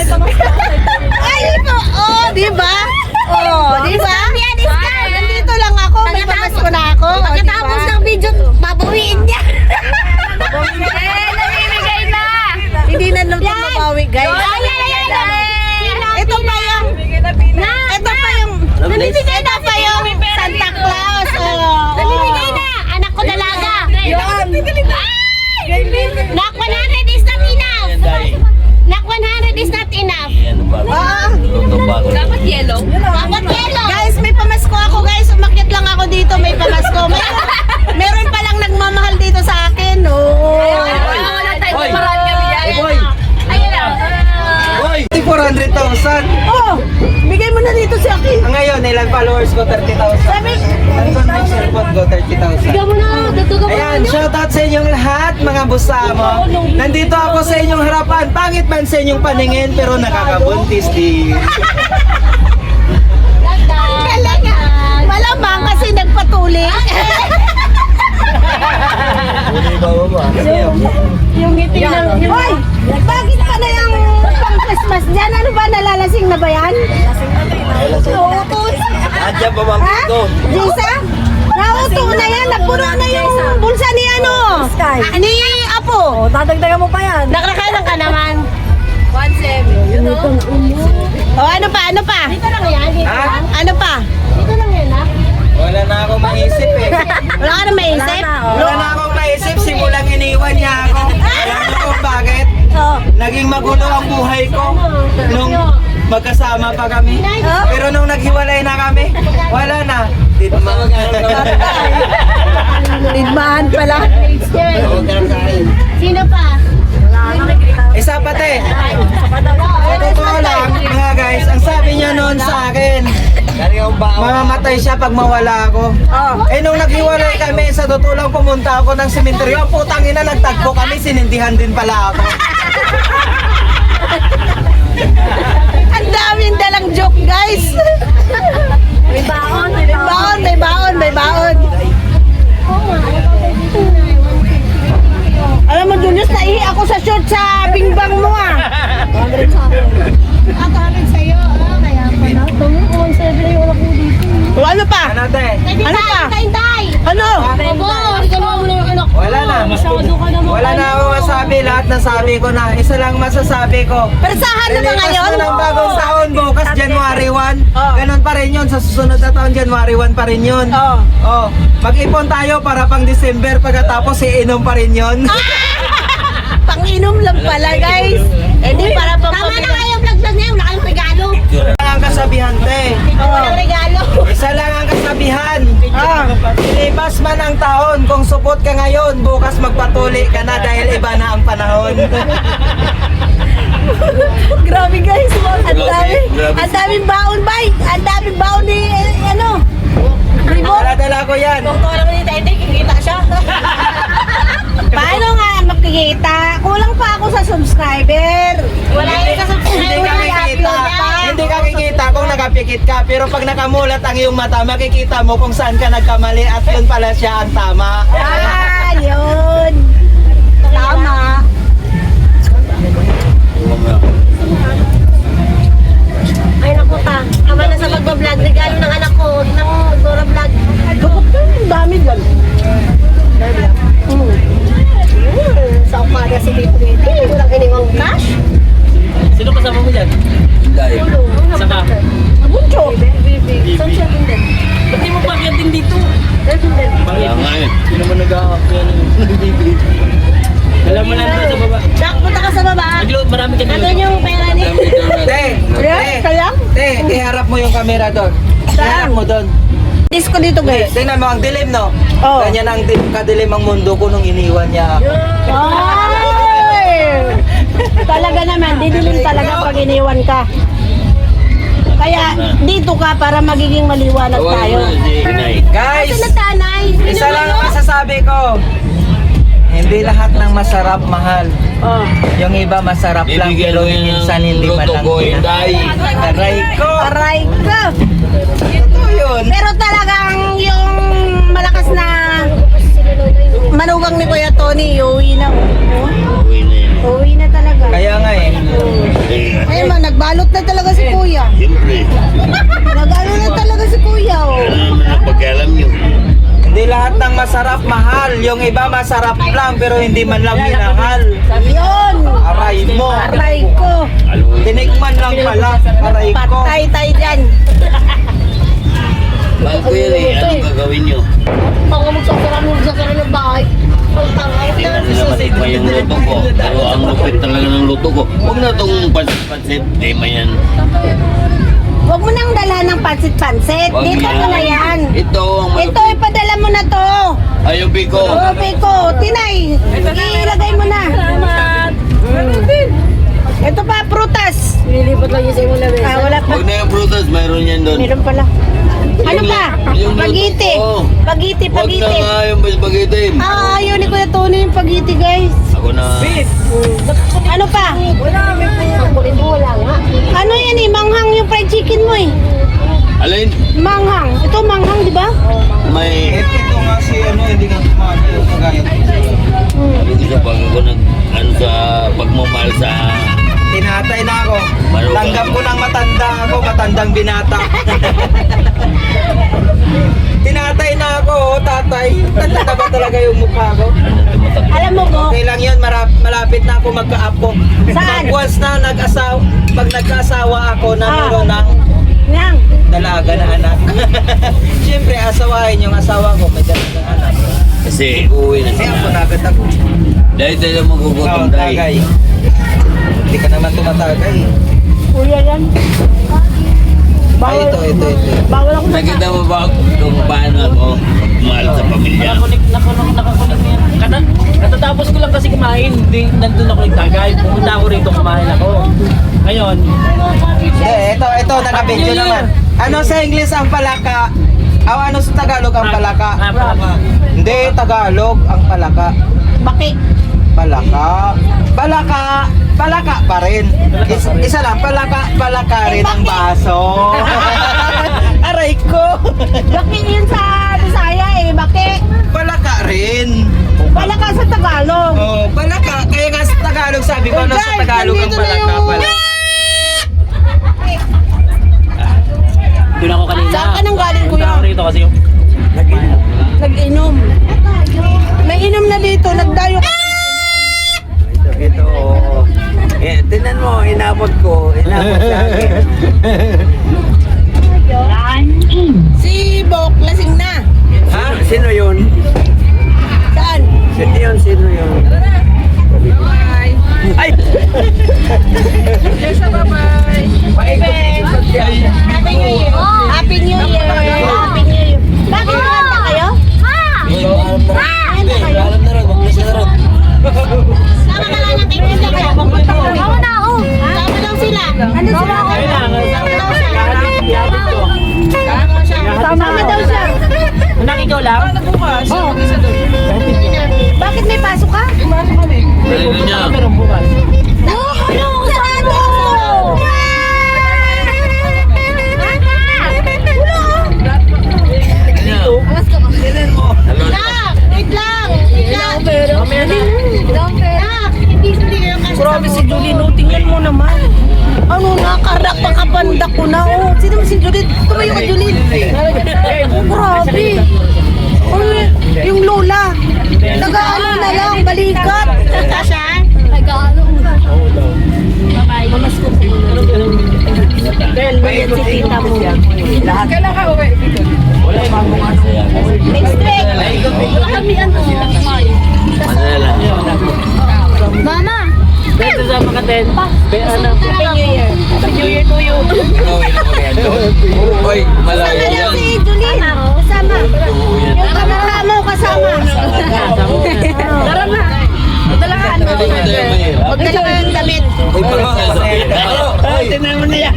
Ay, oh, di ba? Oh, di ba? Nandito lang ako, may pamasko na ako. Pagkatapos ng video, babawiin niya. Namimigay na. Hindi na luto mabawi, guys. Ito pa yung, namimigay na pa yung Santa Claus. Namimigay na. Anak ko dalaga. Nak 100 is not enough. Nak 100 is not enough. Dapat yellow. Dapat yellow. Guys, may pamasko ako, guys. Umakyat lang ako dito, may pamasko. Meron pa lang nagmamahal dito sa akin. Wala tayo. Marami kami yan. Ayun na. 400,000. Oh, bigay mo na dito si Aki. Ngayon, ilang followers ko? 30,000. Nandun may cellphone ko, 30,000. Bigyan mo na. Dagdagan mo na. Ayan, shoutout sa inyong lahat, mga busamo. Nandito ako sa inyong harapan. Pangit man sa inyong paningin, pero nakakabuntis din. Malamang kasi nagpatuli. Yung ngiti lang. Hoy, bakit pa na yung pang Christmas dyan? Ano ba, nalalasing na ba yan? Adya pa ma'am Ha? Jisa? Nauto na yan, napuno na yung bulsa ni ano? Ni Apo. Dadagdagan mo pa yan. Nakakailan ka naman. 1.7. O ano pa, ano pa? Dito lang yan. Dito Ha? lang. Ano pa? Dito lang yan, ha? Wala na akong maisip eh. Wala ka na maisip? Wala na akong maisip, simulang iniwan niya ako. Alam mo kung bakit? Naging magulo ang buhay ko nung magkasama pa kami. Pero nung naghiwalay na kami, wala na. Tidmaan pala. Sino pa? Isa pati. Sa totoo lang, mga guys, ang sabi niya noon sa akin, mamamatay siya pag mawala ako. Eh nung naghiwalay kami, sa totoo lang pumunta ako ng sementeryo. Ang putang ina, nagtagpo kami, sinindihan din pala ako. Ang daming dalang joke, guys. May baon, may May baon. baon, may baon, may baon. Alam mo, Julius, naihi ako sa short sa bingbang mo, ah. 100 sa'yo, kaya pala. Tungo, 1.7 yung anak mo dito. O, ano pa? Ano te? Ano pa? Tay! Ano? Obo, regalo mo na yung anak ko. Wala na. Masyado ka naman. Wala na ako masabi, lahat nasabi ko na. Isa lang masasabi ko. Persahan na ba Lilipas ngayon? na ng bagong taon, bukas January 1. Ganon pa rin yun. Sa susunod na taon, January 1 pa rin yun. Oh, mag-ipon tayo para pang December. Pagkatapos, iinom pa rin yun. Pang-inom lang pala, guys. Eh, di para pang Tama na kayo, vlog na ngayon. Wala kayong regalo. Isa lang ang kasabihan, te. Walang regalo. Isa lang ang kasabihan. Ilipas man ang taon. Kung supot ka ngayon, bukas magpatuli ka na dahil iba na ang panahon. Grabe, guys. Ang daming baon, bay. Ang daming baon ni, ano? Dala-dala ko yan. Kung ito naman ni Tete, kikita siya. Paano nga makikita? Kulang pa ako sa subscriber. Wala yung Hindi ka kikita. Hindi ka kikita kung nakapikit ka. Pero pag nakamulat ang iyong mata, makikita mo kung saan ka nagkamali at yun pala siya ang tama. Ah, yun. Tama. Ay, naku ta. Ama na sa magbablog. Regalo ng anak ko. Ng Dora Vlog. Ang dami dyan. Sa umaga si Tito Tete. Walang iningong cash. Sino kasama mo dyan? Saka? Buncho. Saan siya din? Ba't di mo pagyan din dito? Kaya nga eh. Hindi naman nag-ahap yan. Alam mo lang doon sa baba. Dak, punta ka sa baba. Nag-load, marami ka Nandun yung pera ni. Te, iharap mo yung camera doon. Iharap mo doon. Disco dito, guys. Tingnan mo, ang dilim, no? Oo. Ganyan ang kadilim ang mundo ko nung iniwan niya ako. Ay! Talaga naman, didilim talaga pag iniwan ka. Kaya dito ka para magiging maliwanag tayo. Guys, Sa tanay. isa lang ang masasabi ko. Hindi lahat ng masarap, mahal. Yung iba masarap lang, pero minsan hindi man lang Aray ko! Aray ka! Ito yun. Pero talagang yung malakas na manugang ni Kuya Tony, iuwi na. Uwi na yan. Uwi na talaga. Kaya nga eh. Ay man, nagbalot na talaga si kuya. Siyempre, Nagano na talaga si kuya, oh. ano naman ang pagkalam nyo. Hindi lahat ng masarap mahal. Yung iba masarap lang pero hindi man lang minahal. Yun! Aray mo. Aray ko. Tinikman lang pala. Aray ko. Patay tayo dyan. Bakit ko yan eh, anong gagawin nyo? Baka magsasara ng bahay. Hindi na nila matikman yung luto ko. Pero ang lupit talaga ng luto ko. Huwag na itong pansit-pansit, tema yan. Huwag mo nang dala ng pansit-pansit. Wag Dito mo na yan. Ito ang Ito, ipadala mo na to. Ayaw, Biko. Oo, Piko. Tinay. Ilagay mo na. Salamat. Ito pa, prutas. Nilipot lang yung sa mula. Ah, wala pa. Huwag na yung prutas, mayroon yan doon. Meron pala. Ano pa? Yung luto Pagiti. ko. Pagiti, Huwag na pagiti. nga yung spaghetti. Ah, ayaw ni Kuya Tony yung pagiti, guys. Ako na. Ano pa? Wala, may kulit mo, wala nga. Ano yan eh? Manghang yung fried chicken mo eh. Alin? Manghang. Ito manghang, di ba? May... Ito nga si ano, hindi nga kumano yung kagaya. Isa pag ako nag... Ano sa pagmamahal sa... Tinatay na ako. Marugang. Tanggap ko ng matanda ako, matandang binata. Tinatay na ako, oh, tatay. Tanda na ba talaga yung mukha ko? Alam mo ko, Okay lang yun, malapit na ako magkaapo. Saan? Pag once na pag nagkasawa ako na meron ng Yang. dalaga na anak. Siyempre, asawahin yung asawa ko, may dalaga na anak. Kasi uuwi na Kaya ako sila. nagad ako. Dahil tayo magugutom Oo, dahil. tagay. Hindi ka naman tumatagay. Kuya yan. Ay, ito. Bawal ako Nakita mo ba kung paano ako mahal sa pamilya? Nakakunik mo yan. Katatapos ko lang kasi kumain. Nandun ako nagtagay. Pumunta ako rito, kumain ako. Ngayon, Hindi, ito, nakabidyo naman. Ano sa English ang palaka? Ano sa Tagalog ang palaka? palaka. Hindi, Tagalog ang palaka. Baki. Palaka pa rin. Isa lang, palaka rin ang baso. Aray ko. Baki yun sa Bisaya eh. Baki. Palaka rin. Wala ka sa Tagalog. Oh, palaka. Kaya nga sa Tagalog, sabi ko, ano sa Guys, Tagalog ang nandito na palaka? yung- Palaka. Doon ako kanina. Saan ka nang galing, Pumunta kuya? ako rito kasi yung... Nag-inom. May inom na dito. Nagdayo ka. Ito. Tinan mo, inabot sa akin. Si Bok, lasing na. Ha? Sino yun? Saan? Sino yun? Ay! Happy New Year. Happy New Year. Happy New Year. Bakit maganda kayo? Alam na rin, wag na siya rin. Sama na lang natin sila. Sama na ako. Sama daw sila. Ano sila? Sama daw siya. Sama daw siya. Anak, ikaw lang? Oh. Bakit may pasok ka? Meron niya. Meron bukas. Ano? Saan mo? Wait lang. Grabe si Julie, no? Tingnan mo naman. Ano na, kapanda ko na. Oh, sino si Julie? Tumayo ka, Julie. Oh, grabe. Oh, yung lola. Nag-ano na lang, balikat. Dahil may si tita mo. Lahat. Next week. Manila. Mama! Dito sa mga ten. Ano? Happy New Year. Happy New Year to you. Gawin ako yan doon. Uy, malayo Kasama daw yan. si Julie. Kasama. Yung kamukha mo kasama. Tara na. Dalahan mo. Hindi tayo mahirap. Magdala ka ng damit. Uy, Ay, tinan mo na yan.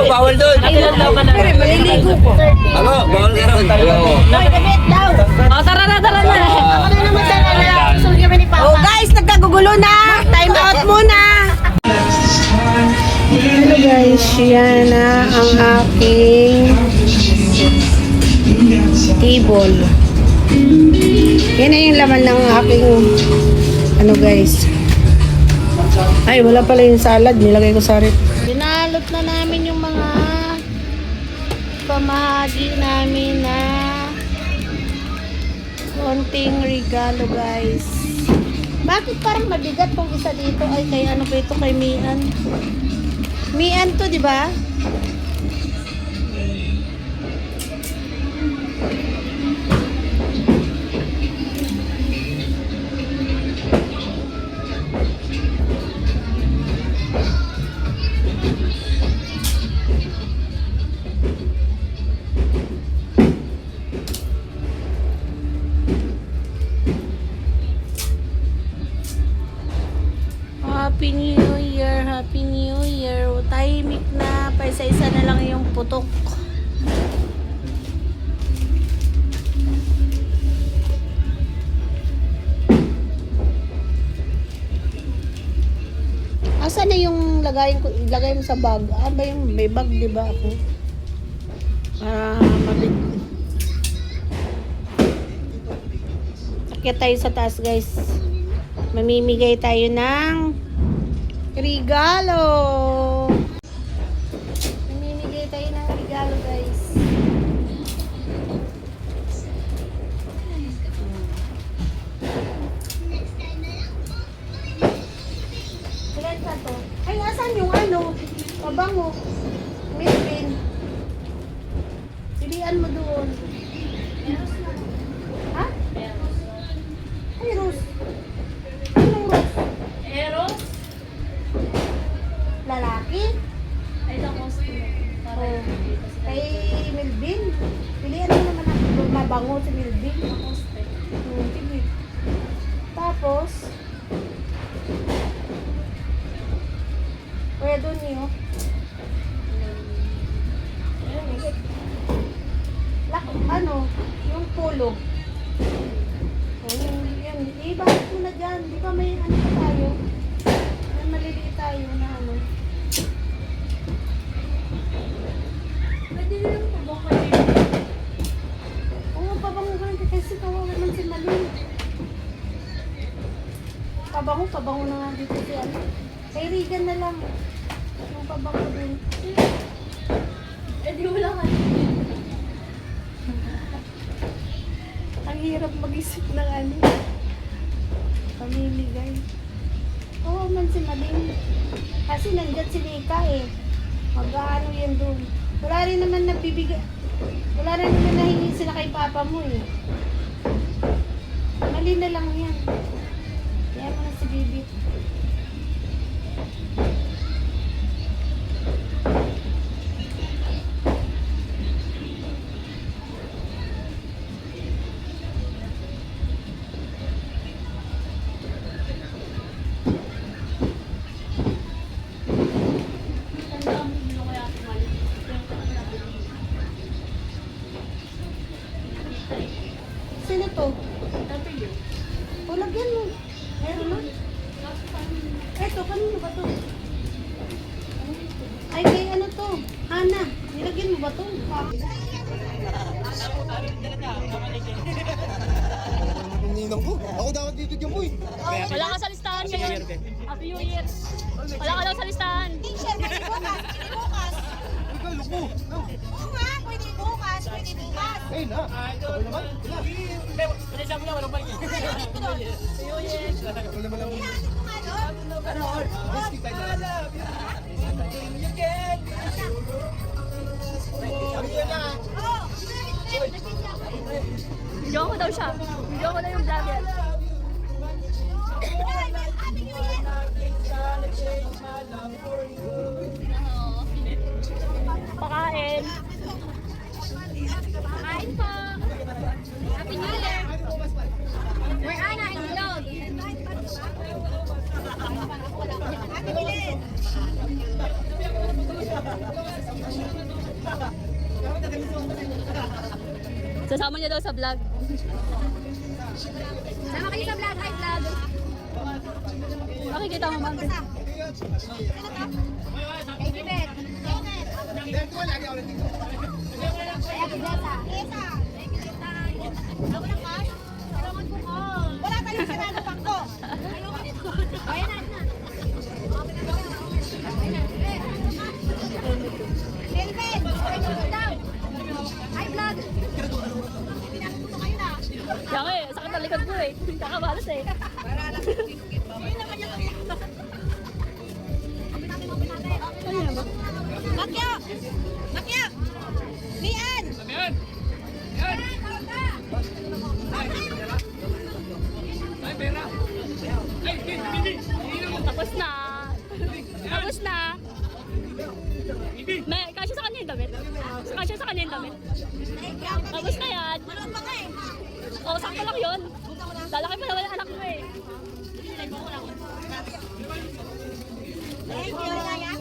Bawal doon. Ilan daw ka na? Maliligo ko. Bawal ka rin. May damit daw. Oh, tara na. Ako na naman sana na. Gusto kami ni Papa. Oh guys, nagkagugulo na. Time out muna. Hello guys, yan na ang aking table. Yan na yung laman ng aking ano guys. Ay, wala pala yung salad. Nilagay ko sa rep. Binalot na namin yung mga pamahagi namin na konting regalo, guys. Bakit parang mabigat tong isa dito? Ay, kay ano ba ito? Kay Mian. Mian to, di ba? Happy New Year, Happy New Year. Tahimik na, pa isa-isa na lang yung putok. Asa na yung ilagay mo sa bag? Ah, ba yung may bag, di ba ako? Mabit. Akyat tayo sa taas, guys. Mamimigay tayo ng regalo. Mamimigay tayo ng regalo, guys. Ilan pa to? Ay, asan yung ano? Mabango. Milbin. Pilihan mo doon. Ha? Ay, Rose. Anong Rose? Eros? Lalaki? Ay, ito customer. Oh. Kay Melvin. Pilihan mo naman ang mabango si Melvin. Sige. Tapos, kaya doon niyo. Ano? Yung polo. Oh, yan. Ibalik mo na dyan. Di ba may ano pa tayo? May maliliit tayo na ano. Pwede rin po ba kayo? Oo, pabango ka rin kasi kawawa man si Malin. Pabango na nga dito si ano. Kay Regan na lang. Yung pabango din. Eh, di wala ka. Ang hirap mag-isip ng ano. Pamimigay. Oo man si Malin. Kasi nandyan si Nika eh. Mag-ano yan doon. Wala rin naman nabibigay. Wala rin naman nahingi sila kay papa mo eh. Mali na lang yan. Kaya mo na si Bibi. Sino to? O, lagyan mo. Meron na. Eto, kanino ba to? Ay, kay ano to? Hana, nilagyan mo ba to? Ninang ko. Ako dapat bibigyan mo eh. Wala ka sa listahan ngayon. Happy New Year. Wala ka daw sa listahan. Ikaw, luko. No. Eh na. Ako naman. Wala naman lang. Biscuit tayo na. Video ko daw siya. Video ko daw yung vlogger. Pakain. Pakain po. Happy New Year. We're Ana and Vlog. Sasama niya daw sa vlog. Sama kayo sa vlog. Hi vlog. Makikita mo ma'am. Kay Kibet. Wala tayong sarado pangko. Ayan na. Kelvin! Daw! Hi, vlog! Kaya nga eh, sakit ang likod ko eh. Kakabalas eh. Makya! Makya! Mian! Tapos na. Tapos na. May, kasya sa kanya yung damit. Kasya sa kanya yung damit. Tapos na yan. Oo, sakto lang yun. Lalaki pa naman ang anak mo eh. Thank you, Raya.